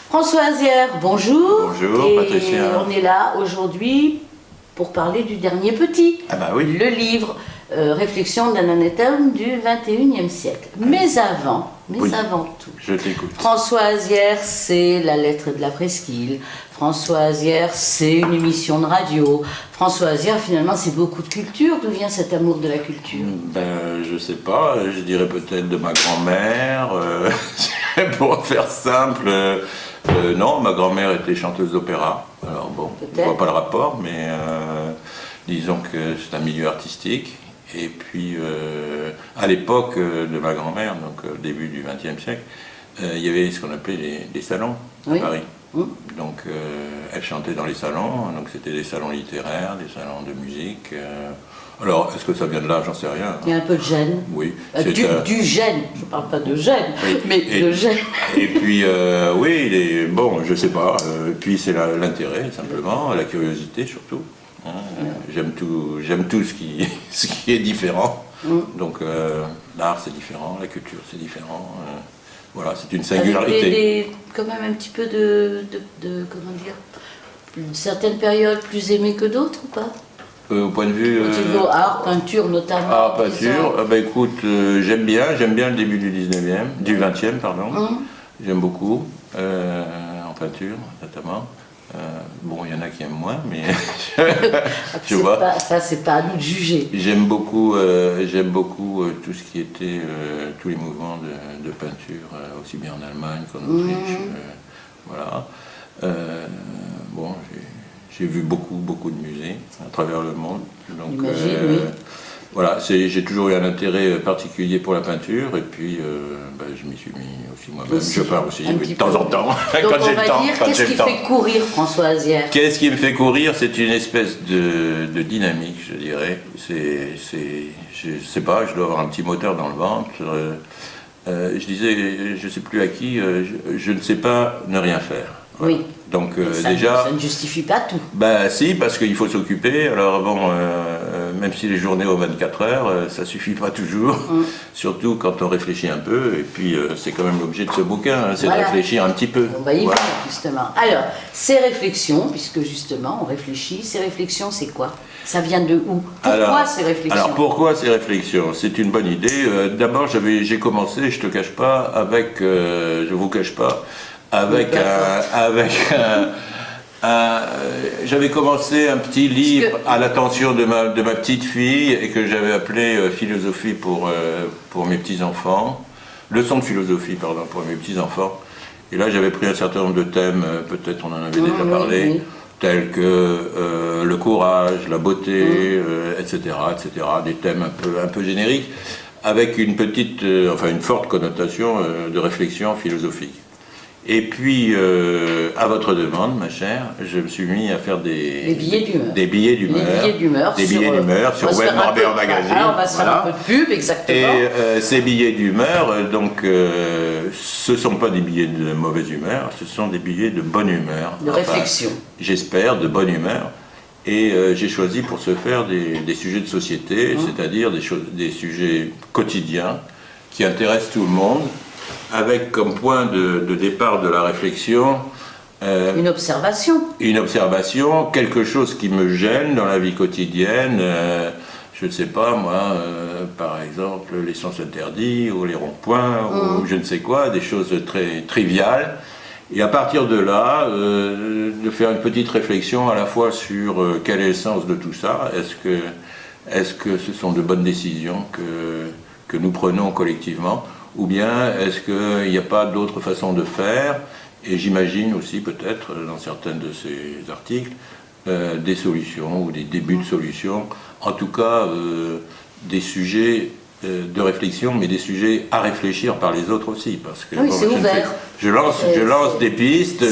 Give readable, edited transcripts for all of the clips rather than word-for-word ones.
François Azière, bonjour. Bonjour, et Patricia. On est là aujourd'hui pour parler du dernier petit. Ah bah oui. Le livre Réflexions d'un honnête homme du 21e siècle. Mais avant tout, Je t'écoute. François Azière, c'est la lettre de la presqu'île. François Azière, c'est une émission de radio. François Azière, finalement, c'est beaucoup de culture. D'où vient cet amour de la culture? Ben, je sais pas, je dirais peut-être de ma grand-mère. Pour faire simple, non, ma grand-mère était chanteuse d'opéra. Alors bon, je vois pas le rapport, mais disons que c'est un milieu artistique. Et puis, à l'époque de ma grand-mère, donc au début du XXe siècle, il y avait ce qu'on appelait des salons à Paris. Donc, elle chantait dans les salons, donc c'était des salons littéraires, des salons de musique. Alors, est-ce que ça vient de là? J'en sais rien. Il y a un peu de gêne. Oui. Du gêne, je ne parle pas de gêne, mais de gêne. Et puis, oui, bon, je sais pas. Puis c'est l'intérêt, simplement, la curiosité surtout. Hein. J'aime tout ce qui est différent. Donc, l'art c'est différent, la culture c'est différent. Voilà, c'est une singularité. Avec quand même un petit peu de comment dire, une certaine période plus aimée que d'autres ou pas? Au point de vue... Au niveau art, peinture notamment. Ah, peinture, bah écoute, j'aime bien le début du 19e, du 20e, pardon. J'aime beaucoup, en peinture notamment. Bon, il y en a qui aiment moins, mais tu vois. Ça, c'est pas à nous de juger. J'aime beaucoup tout ce qui était, tous les mouvements de peinture, aussi bien en Allemagne qu'en Autriche. Voilà. Bon, j'ai vu beaucoup de musées à travers le monde. Donc, oui. Voilà, j'ai toujours eu un intérêt particulier pour la peinture, et puis je m'y suis mis aussi moi-même. Je peins aussi, de temps en temps, quand j'ai le temps. Qu'est-ce qui fait courir François Azière? Qu'est-ce qui me fait courir? C'est une espèce de dynamique, je dirais. Je sais pas, je dois avoir un petit moteur dans le ventre. Je disais, je sais plus à qui, je ne sais pas ne rien faire. Voilà. Oui. Donc déjà, ça ne justifie pas tout. Ben si, parce qu'il faut s'occuper. Alors bon, même si les journées ont 24 heures, ça suffit pas toujours. Surtout quand on réfléchit un peu. Et puis c'est quand même l'objet de ce bouquin, hein, c'est de réfléchir un petit peu. On va y venir justement. Alors, ces réflexions, puisque justement on réfléchit, ces réflexions c'est quoi? Ça vient de où? Pourquoi ces réflexions? Alors pourquoi ces réflexions? C'est une bonne idée. D'abord j'ai commencé, je te cache pas, avec, je vous cache pas, j'avais commencé un petit livre à l'attention de ma petite fille et que j'avais appelé Philosophie pour mes petits-enfants, leçon de philosophie, pardon, pour mes petits-enfants. Et là j'avais pris un certain nombre de thèmes, peut-être on en avait déjà parlé, tels que le courage, la beauté, etc., des thèmes un peu génériques, avec une forte connotation de réflexion philosophique. Et puis, à votre demande, ma chère, je me suis mis à faire des billets d'humeur. Des billets d'humeur sur Web Norbert Magazine. On va se faire un peu de pub, exactement. Et ces billets d'humeur, donc, ce ne sont pas des billets de mauvaise humeur, ce sont des billets de bonne humeur. De réflexion. J'espère, de bonne humeur. Et j'ai choisi pour ce faire des sujets de société, c'est-à-dire des sujets quotidiens qui intéressent tout le monde, avec comme point de départ de la réflexion une observation, quelque chose qui me gêne dans la vie quotidienne, je ne sais pas moi, par exemple les sens interdits ou les ronds-points ou je ne sais quoi, des choses très triviales, et à partir de là, de faire une petite réflexion à la fois sur quel est le sens de tout ça, est-ce que ce sont de bonnes décisions que nous prenons collectivement, ou bien est-ce qu'il n'y a pas d'autre façon de faire? Et j'imagine aussi peut-être dans certains de ces articles des solutions ou des débuts de solutions, en tout cas des sujets de réflexion, mais des sujets à réfléchir par les autres aussi, parce que oui, c'est ouvert. Je lance des pistes,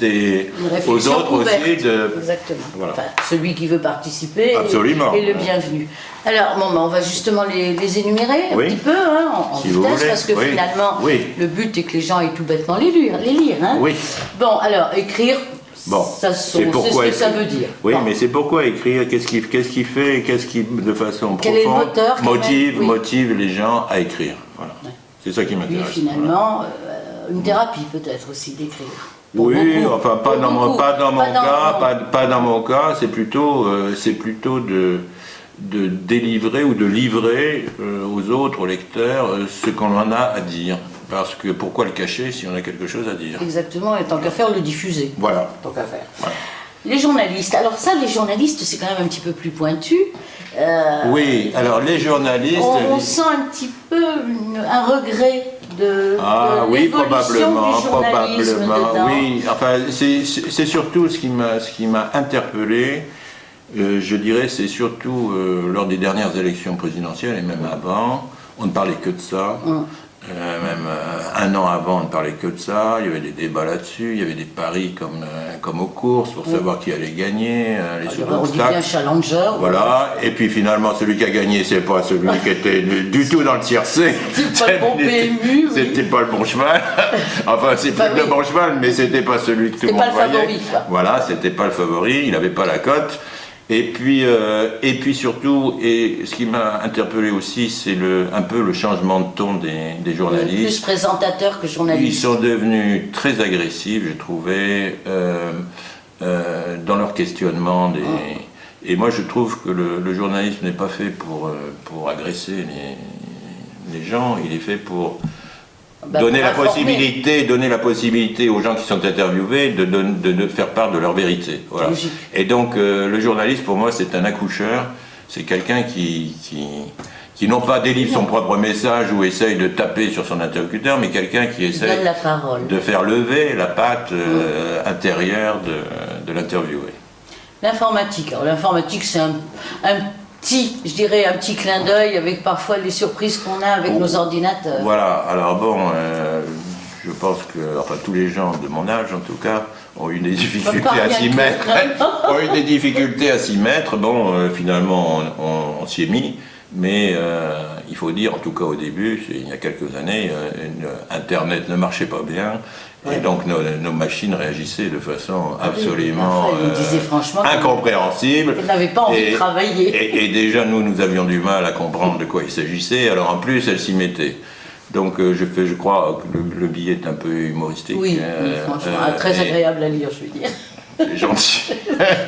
et aux autres ouverte. Aussi de... Exactement. Voilà. Enfin, celui qui veut participer est le bienvenu. Alors, on va justement les énumérer un petit peu, en si vitesse, parce que finalement, le but est que les gens aient tout bêtement les lire. Hein. Oui. Bon, alors, écrire. Bon, c'est ce que ça veut dire. Oui, mais c'est pourquoi écrire, qu'est-ce qui fait, qu'est-ce qui, de façon profonde, motive les gens à écrire. Voilà. C'est ça qui m'intéresse. Puis finalement, une thérapie peut-être aussi d'écrire. Pour Oui, beaucoup. enfin pas Pour dans mon, beaucoup. pas dans mon Pas dans- cas, non. pas dans mon cas, c'est plutôt de délivrer ou de livrer aux autres, aux lecteurs, ce qu'on en a à dire. Parce que pourquoi le cacher si on a quelque chose à dire? Exactement, et tant qu'à faire, le diffuser. Voilà. Tant qu'à faire. Voilà. Les journalistes, alors ça, les journalistes, c'est quand même un petit peu plus pointu. Oui, alors les journalistes... On sent un petit peu un regret de Oui, l'évolution probablement, du journalisme dedans. oui. Enfin, c'est surtout ce qui m'a interpellé. Je dirais, c'est surtout lors des dernières élections présidentielles et même avant, on ne parlait que de ça. Même un an avant, on ne parlait que de ça. Il y avait des débats là-dessus. Il y avait des paris comme aux courses pour savoir qui allait gagner, les On dit bien obstacles. challenger. Voilà, et puis finalement celui qui a gagné, c'est pas celui qui était du tout dans le tiercé. C'était pas le bon PMU, oui. C'était pas le bon cheval. Enfin, c'est plus le bon cheval, mais c'était pas celui que tout le monde C'était pas le voyait. favori, quoi. Voilà, c'était pas le favori, il avait pas la cote. Et puis surtout, et ce qui m'a interpellé aussi, c'est un peu le changement de ton des Plus journalistes. présentateur que Ils journaliste. sont devenus très agressifs, j'ai trouvé, dans leur questionnement. Et moi, je trouve que le journalisme n'est pas fait pour agresser les gens, il est fait pour donner pour donner la possibilité aux gens qui sont interviewés de faire part de leur vérité. Voilà. Logique. Et donc, le journaliste, pour moi, c'est un accoucheur, c'est quelqu'un qui non pas délivre son propre message ou essaye de taper sur son interlocuteur, mais quelqu'un qui essaye donne la parole. de faire lever la patte intérieure de l'interviewé. L'informatique. Alors l'informatique, c'est un petit clin d'œil avec parfois les surprises qu'on a avec nos ordinateurs. Voilà, alors bon, je pense que tous les gens de mon âge, en tout cas, ont eu des difficultés Pas à rien s'y que mettre. ça. Ont eu des difficultés à s'y mettre. Bon, finalement, on s'y est mis. Mais il faut dire, en tout cas au début, il y a quelques années, Internet ne marchait pas bien. Ouais. Et donc nos machines réagissaient de façon absolument Après, ils disaient franchement incompréhensible. Ils n'avaient pas envie de travailler. Et déjà, nous avions du mal à comprendre de quoi il s'agissait. Alors en plus, elles s'y mettaient. Donc je crois que le billet est un peu humoristique. Oui, franchement, très agréable à lire, je veux dire. Gentil.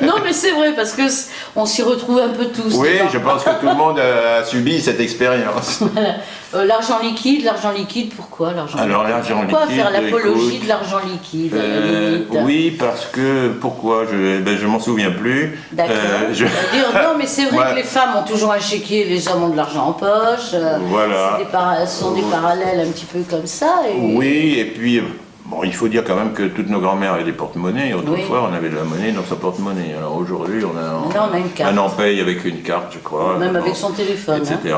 Non, mais c'est vrai, parce que on s'y retrouve un peu tous. Oui, dedans. je pense que tout le monde a subi cette expérience. L'argent liquide, pourquoi l'argent liquide? Alors l'argent liquide. Pourquoi faire l'apologie écoute, de l'argent liquide à la limite? oui, parce que pourquoi je m'en souviens plus. D'accord. Je- C'est-à-dire, non, mais c'est vrai Ouais. que les femmes ont toujours un chéquier, les hommes ont de l'argent en poche. Voilà. Ce sont des parallèles un petit peu comme ça. Et... Oui, et puis bon, il faut dire quand même que toutes nos grand-mères avaient des porte-monnaies. Autrefois, Oui. on avait de la monnaie dans sa porte-monnaie. Alors aujourd'hui, Maintenant, on a une carte. on en paye avec une carte, je crois. Même Bon, avec son téléphone. etc.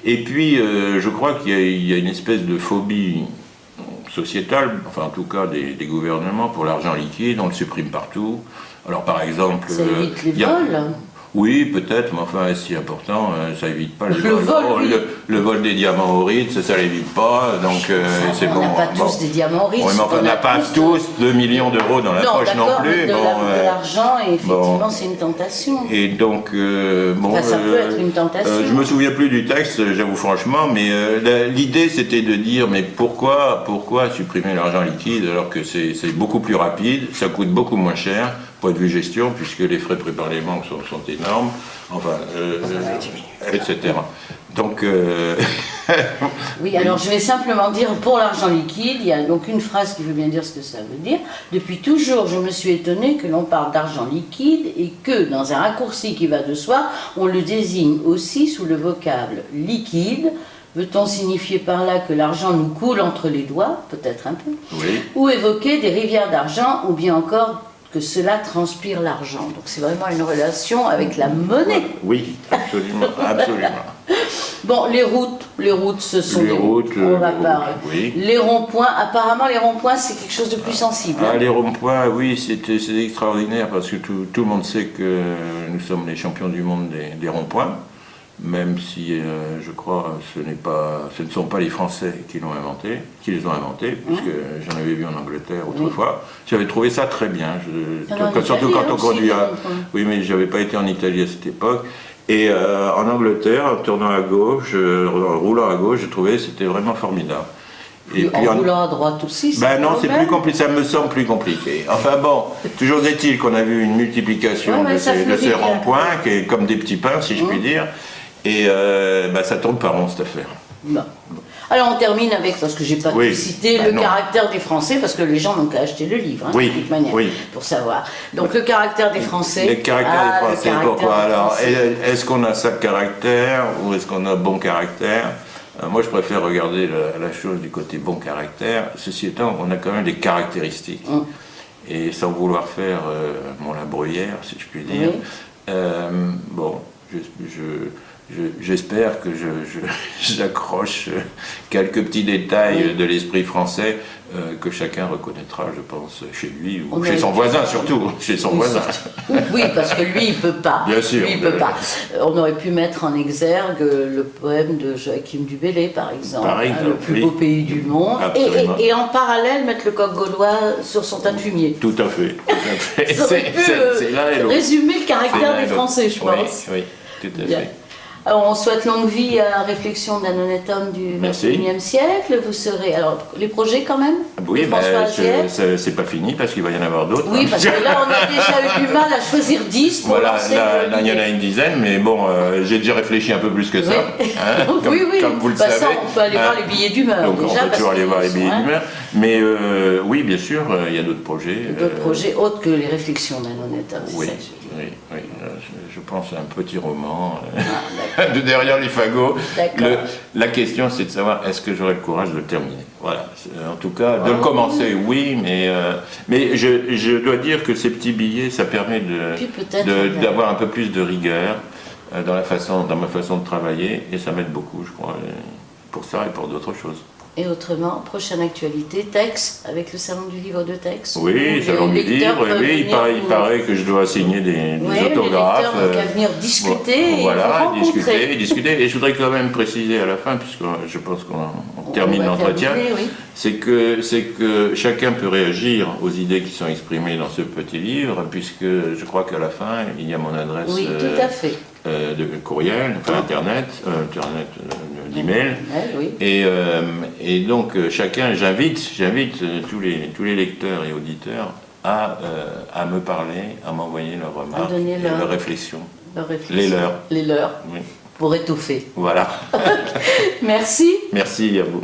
Et puis, je crois qu'il y a une espèce de phobie sociétale, enfin en tout cas des gouvernements pour l'argent liquide, on le supprime partout. Alors par exemple... Ça évite les il y a- vols. Oui, peut-être, mais enfin, est-ce si important, ça évite pas les Le vol, oui. le vol des diamants au Ritz, ça l'évite pas, donc c'est on bon. n'a pas bon. tous des diamants riches. Oui, mais enfin, on n'a pas tous 2 millions d'euros dans la poche non d'accord, mais plus. de bon, l'argent, et effectivement, bon. c'est une tentation. Et donc, bon, Enfin, ça peut être une tentation. je me souviens plus du texte, j'avoue franchement, mais l'idée c'était de dire, mais pourquoi supprimer l'argent liquide alors que c'est beaucoup plus rapide, ça coûte beaucoup moins cher, point de vue gestion, puisque les frais de préparation sont énormes, enfin, etc. Donc, Oui, alors je vais simplement dire, pour l'argent liquide, il y a donc une phrase qui veut bien dire ce que ça veut dire. Depuis toujours, je me suis étonnée que l'on parle d'argent liquide et que, dans un raccourci qui va de soi, on le désigne aussi sous le vocable liquide. Veut-on signifier par là que l'argent nous coule entre les doigts, peut-être un peu, oui. ou évoquer des rivières d'argent, ou bien encore que cela transpire l'argent. Donc c'est vraiment une relation avec la monnaie. Oui, absolument, absolument. Bon, les routes, ce sont Les des routes, On va pas. oui. Les ronds-points, apparemment les ronds-points c'est quelque chose de plus sensible. Ah, les ronds-points, oui, c'est extraordinaire parce que tout le monde sait que nous sommes les champions du monde des ronds-points, même si je crois ce ne sont pas les Français qui les ont inventés, puisque j'en avais vu en Angleterre autrefois. J'avais trouvé ça très bien, surtout quand on conduit à... Oui, mais j'avais pas été en Italie à cette époque. Et en Angleterre, en tournant à gauche, en roulant à gauche, j'ai trouvé que c'était vraiment formidable. Et puis en roulant à droite aussi. Ben non, c'est même. plus compliqué, ça me semble plus compliqué. Enfin bon, toujours est-il qu'on a vu une multiplication Ouais, de ça ces fleurit bien. ronds-points, qui est comme des petits pains, si je puis dire. Et ça tourne pas rond, cette affaire. Bon. Alors on termine avec, parce que j'ai pas Oui. tout cité, Ben le non. caractère des Français, parce que les gens n'ont qu'à acheter le livre, hein, Oui, de toute manière, oui. pour savoir. Donc le caractère des Français. Le caractère Ah, des le Français, caractère pourquoi des alors? Français. Est-ce qu'on a ça de caractère ou est-ce qu'on a bon caractère? Moi, je préfère regarder la chose du côté bon caractère. Ceci étant, on a quand même des caractéristiques. Et sans vouloir faire mon la bruyère, si je puis dire, bon, j'espère que j'accroche quelques petits détails de l'esprit français que chacun reconnaîtra, je pense, chez lui ou chez son voisin surtout, chez son voisin. Oui, parce que lui, il peut pas. Bien sûr. Lui, il peut pas. On aurait pu mettre en exergue le poème de Joachim du Bellay, par exemple, Par exemple, le plus oui. beau pays du monde, Absolument. et en parallèle mettre le coq gaulois sur son tas de fumier. Tout à fait. Tout à fait. Ça aurait pu C'est l'un et l'autre. résumer le C'est caractère l'un et des l'autre. Français, je pense. Oui, tout à Bien. fait. Alors, on souhaite longue vie à Réflexions d'un honnête homme du Merci. XXIe siècle. Vous serez. Alors, les projets quand même Oui, de mais François Azier. c'est pas fini parce qu'il va y en avoir d'autres. Oui, hein. parce que là, on a déjà eu du mal à choisir 10 pour Voilà, lancer là, le il y en a billet. une dizaine, mais bon, j'ai déjà réfléchi un peu plus que ça. Oui. hein, comme, oui. comme vous le Bah, savez. ça, on peut aller voir Hein. les billets d'humeur. Donc déjà, on peut parce toujours aller qu'ils voir les sont, billets hein, d'humeur. Mais oui, bien sûr, il y a d'autres projets. d'autres projets autres que les Réflexions d'un honnête homme. c'est Oui, ça que je veux dire. oui. Je pense à un petit roman Ah, de derrière les fagots. D'accord. La question, c'est de savoir est-ce que j'aurai le courage de le terminer. Voilà. En tout cas, de le commencer, oui, mais je dois dire que ces petits billets, ça permet Puis peut-être, d'avoir un peu plus de rigueur dans ma façon de travailler, et ça m'aide beaucoup, je crois, pour ça et pour d'autres choses. Et autrement, prochaine actualité, texte, avec le salon du livre de texte. Oui, salon du livre, oui, il paraît que je dois signer des autographes. Les lecteurs n'ont qu'à venir discuter Voilà, et vous rencontrer. discuter. Et je voudrais quand même préciser à la fin, puisque je pense qu'on termine va l'entretien, terminer, oui. c'est que chacun peut réagir aux idées qui sont exprimées dans ce petit livre, puisque je crois qu'à la fin, il y a mon adresse Oui, tout à fait. de courriel, enfin internet d'email. Oui. Et donc chacun, j'invite tous les lecteurs et auditeurs à me parler, à m'envoyer leurs remarques, donner et leurs réflexions. Les leurs. Les leurs, Oui. pour étoffer. Voilà. Merci. Merci à vous.